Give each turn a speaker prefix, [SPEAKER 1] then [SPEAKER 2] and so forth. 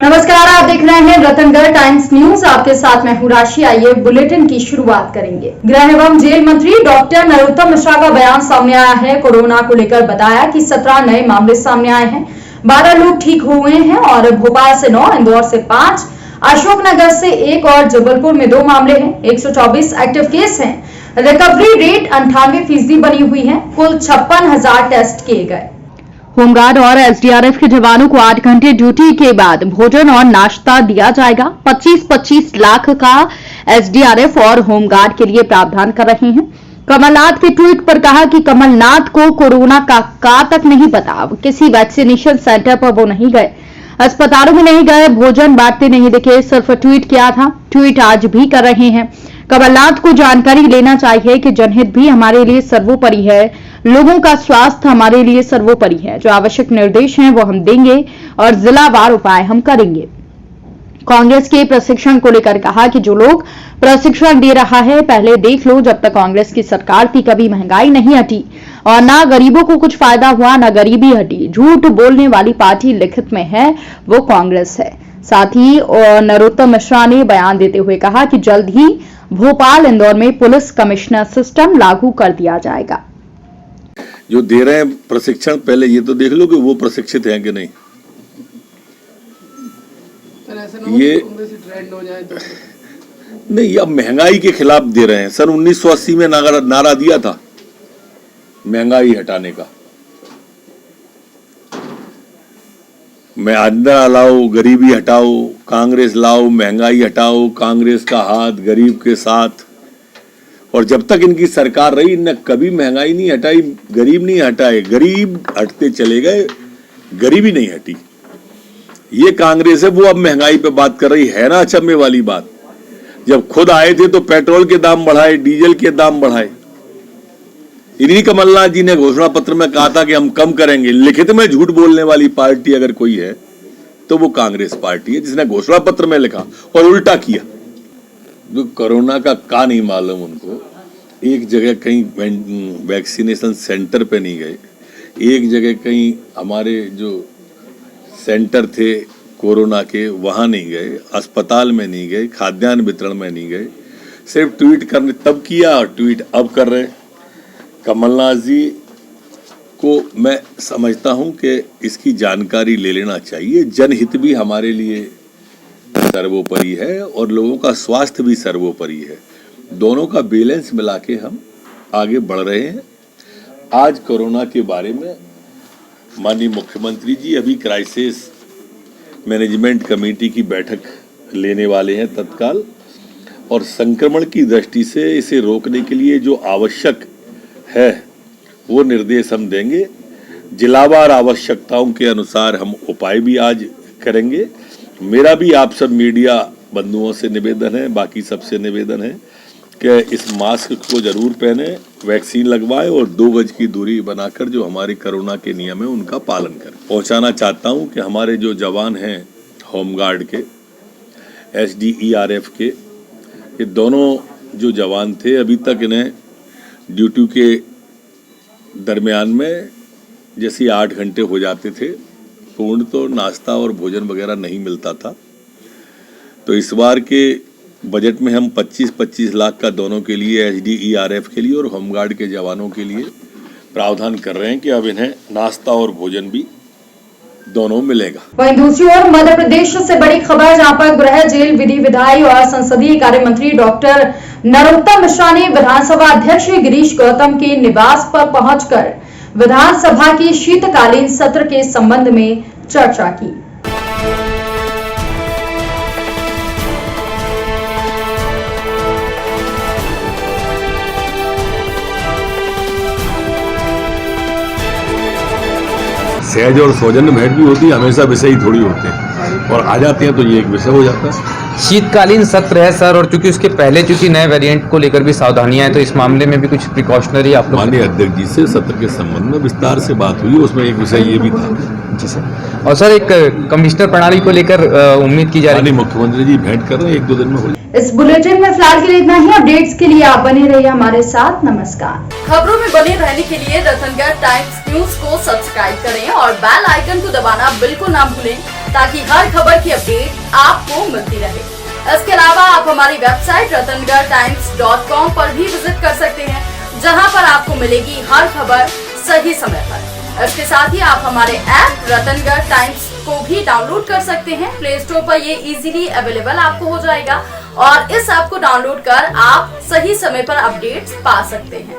[SPEAKER 1] नमस्कार, आप देख रहे हैं रतनगढ़ टाइम्स न्यूज। आपके साथ मैं हूं राशि। आइए बुलेटिन की शुरुआत करेंगे। गृह एवं जेल मंत्री डॉक्टर नरोत्तम मिश्रा का बयान सामने आया है। कोरोना को लेकर बताया कि 17 नए मामले सामने आए हैं, 12 लोग ठीक हुए हैं और भोपाल से 9, इंदौर से 5, अशोकनगर से 1 और जबलपुर में 2 मामले हैं। 124 एक्टिव केस हैं। रिकवरी रेट 98% बनी हुई है। कुल 56,000 टेस्ट किए गए।
[SPEAKER 2] होमगार्ड और एसडीआरएफ के जवानों को 8 घंटे ड्यूटी के बाद भोजन और नाश्ता दिया जाएगा। 25-25 लाख का एसडीआरएफ और होमगार्ड के लिए प्रावधान कर रहे हैं। कमलनाथ के ट्वीट पर कहा कि कमलनाथ को कोरोना का तक नहीं पता। किसी वैक्सीनेशन सेंटर पर वो नहीं गए, अस्पतालों में नहीं गए, भोजन बांटते नहीं दिखे, सिर्फ ट्वीट किया था। ट्वीट आज भी कर रहे हैं। कमलनाथ को जानकारी लेना चाहिए कि जनहित भी हमारे लिए सर्वोपरि है, लोगों का स्वास्थ्य हमारे लिए सर्वोपरि है। जो आवश्यक निर्देश हैं वो हम देंगे और जिलावार उपाय हम करेंगे। कांग्रेस के प्रशिक्षण को लेकर कहा कि जो लोग प्रशिक्षण दे रहा है पहले देख लो, जब तक कांग्रेस की सरकार थी कभी महंगाई नहीं हटी और ना गरीबों को कुछ फायदा हुआ, ना गरीबी हटी। झूठ बोलने वाली पार्टी लिखित में है वो कांग्रेस है। साथ ही नरोत्तम मिश्रा ने बयान देते हुए कहा कि जल्द ही भोपाल, इंदौर में पुलिस कमिश्नर सिस्टम लागू कर दिया जाएगा।
[SPEAKER 3] जो दे रहे हैं प्रशिक्षण, पहले ये तो देख लो कि वो प्रशिक्षित हैं कि नहीं। ये ट्रेंड हो जाए तो नहीं, अब महंगाई के खिलाफ दे रहे हैं। सन 1980 में नारा दिया था महंगाई हटाने का। मैं अंदर लाओ, गरीबी हटाओ, कांग्रेस लाओ, महंगाई हटाओ, कांग्रेस का हाथ गरीब के साथ। और जब तक इनकी सरकार रही इनने कभी महंगाई नहीं हटाई, गरीब नहीं हटाए, गरीब हटते चले गए, गरीबी नहीं हटी। ये कांग्रेस है, वो अब महंगाई पे बात कर रही है ना। अचंभे वाली बात, जब खुद आए थे तो पेट्रोल के दाम बढ़ाए, डीजल के दाम बढ़ाए। इन्हीं कमलनाथ जी ने घोषणा पत्र में कहा था कि हम कम करेंगे। लिखित में झूठ बोलने वाली पार्टी अगर कोई है तो वो कांग्रेस पार्टी है, जिसने घोषणा पत्र में लिखा और उल्टा किया। जो कोरोना का नहीं मालूम उनको। एक जगह कहीं वैक्सीनेशन सेंटर पे नहीं गए, एक जगह कहीं हमारे जो सेंटर थे कोरोना के वहां नहीं गए, अस्पताल में नहीं गए, खाद्यान्न वितरण में नहीं गए। सिर्फ ट्वीट करने तब किया और ट्वीट अब कर रहे। कमलनाथ जी को मैं समझता हूं कि इसकी जानकारी ले लेना चाहिए। जनहित भी हमारे लिए सर्वोपरि है और लोगों का स्वास्थ्य भी सर्वोपरि है। दोनों का बैलेंस मिला के हम आगे बढ़ रहे हैं। आज कोरोना के बारे में माननीय मुख्यमंत्री जी अभी क्राइसिस मैनेजमेंट कमेटी की बैठक लेने वाले हैं तत्काल, और संक्रमण की दृष्टि से इसे रोकने के लिए जो आवश्यक है वो निर्देश हम देंगे। जिलावार आवश्यकताओं के अनुसार हम उपाय भी आज करेंगे। मेरा भी आप सब मीडिया बंधुओं से निवेदन है, बाकी सबसे निवेदन है कि इस मास्क को जरूर पहने, वैक्सीन लगवाएं और 2 गज की दूरी बनाकर जो हमारे कोरोना के नियम है उनका पालन करें। पहुंचाना चाहता हूं कि हमारे जो जवान हैं होमगार्ड के, एसडीआरएफ के, ये दोनों जो जवान थे अभी तक इन्हें ड्यूटी के दरमियान में जैसे 8 घंटे हो जाते थे पूर्ण, तो नाश्ता और भोजन वगैरह नहीं मिलता था। तो इस बार के बजट में हम 25-25 लाख का दोनों के लिए, एसडीआरएफ के लिए और होमगार्ड के जवानों के लिए प्रावधान कर रहे हैं कि अब इन्हें नाश्ता और भोजन भी दोनों मिलेगा।
[SPEAKER 1] वहीं दूसरी ओर मध्य प्रदेश से बड़ी खबर, जहां पर गृह, जेल, विधि, विधायी और संसदीय कार्य मंत्री डॉक्टर नरोत्तम मिश्रा ने विधानसभा अध्यक्ष गिरीश गौतम के निवास पर पहुंचकर विधानसभा की शीतकालीन सत्र के संबंध में चर्चा की।
[SPEAKER 3] सहज और सौजन्य भेंट भी होती है, हमेशा विषय ही थोड़ी होते हैं, और आ जाते हैं तो ये एक विषय हो जाता है।
[SPEAKER 4] शीतकालीन सत्र है सर, और चूंकि उसके पहले चूंकि नए वेरिएंट को लेकर भी सावधानियां हैं, तो इस मामले में भी कुछ प्रिकॉशनरी आप लोग।
[SPEAKER 3] माननीय अध्यक्ष जी से सत्र के संबंध में विस्तार से बात हुई, उसमें एक विषय ये भी था।
[SPEAKER 4] जी सर। और सर एक कमिश्नर प्रणाली को लेकर उम्मीद की जा रही है।
[SPEAKER 3] माननीय मुख्यमंत्री जी भेंट कर रहे हैं, 1-2 दिन में हो जाए।
[SPEAKER 1] इस बुलेटिन में फिलहाल के लिए इतना ही। अपडेट्स के लिए आप बने रहिए हमारे साथ। नमस्कार। खबरों में बने रहने के लिए रतनगढ़ टाइम्स न्यूज को सब्सक्राइब करें और बेल आइकन को दबाना बिल्कुल ना भूलें, ताकि हर खबर की अपडेट आपको मिलती रहे। इसके अलावा आप हमारी वेबसाइट ratanghartimes.com पर भी विजिट कर सकते हैं, जहां पर आपको मिलेगी हर खबर सही समय पर। इसके साथ ही आप हमारे ऐप रतनगढ़ टाइम्स को भी डाउनलोड कर सकते हैं। प्ले स्टोर पर ये इजीली अवेलेबल आपको हो जाएगा और इस ऐप को डाउनलोड कर आप सही समय पर अपडेट्स पा सकते हैं।